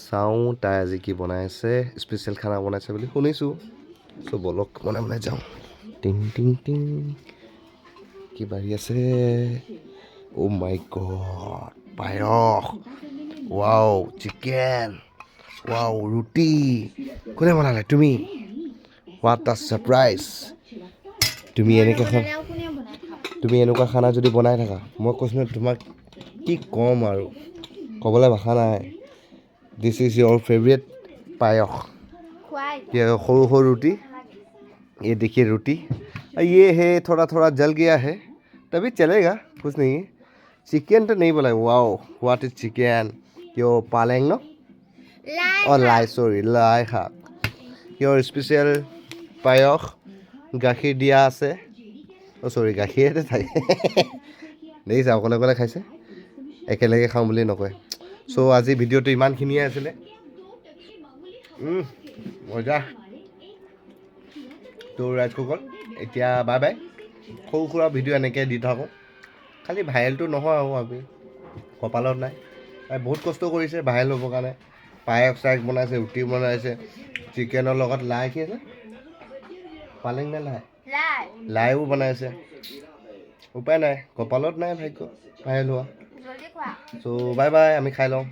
চাওঁ তাই আজি কি বনাই আছে স্পেচিয়েল খানা বনাইছে বুলি শুনিছোঁ চ' বলক বনাই যাওঁ টিং টিং টিং কি বাঢ়ি আছে অ' মাই গড পায়স ৱাও চিকেন ৱাও ৰুটি কোনে বনালে তুমি হোৱাট আ ছাৰপ্ৰাইজ তুমি এনেকুৱা খানা যদি বনাই থাকা মই কৈছোঁ নহয় তোমাক কি ক'ম আৰু ক'বলৈ ভাষা নাই দিছ ইজ ইয়'ৰ ফেভৰেট পায়স ये सरू सरू रोटी ये देखिए रोटी ये है थोड़ा थोड़ा जल गया है तभी चलेगा कुछ नहीं है चिकन तो नहीं बोला वाओ व्हाट इज चिकन यो पालेंग नो और लाई सॉरी लाई শাক योर स्पेशल পায়স গাখীৰ দিয়া আছে অ' চৰি গাখীৰতে থাকে দেখিছা অকলে অকলে খাইছে একেলগে খাওঁ বুলি নকয় চ' আজি ভিডিঅ'টো ইমানখিনিয়ে আছিলে মজা তো ৰাজসকল এতিয়া বাই বাই সৰু সুৰা ভিডিঅ' এনেকৈ দি থাকোঁ খালি ভাইৰেলটো নহয় আৰু আমি কপালত নাই তাই বহুত কষ্ট কৰিছে ভাইৰেল হ'বৰ কাৰণে পায়স চায়স বনাইছে ৰুটি বনাইছে চিকেনৰ লগত লাই কি আছে পালেং নে লাই লাইও বনাইছে উপায় নাই কপালত নাই ভাগ্য ভাইৰেল হোৱা চ' বাই বাই আমি খাই লওঁ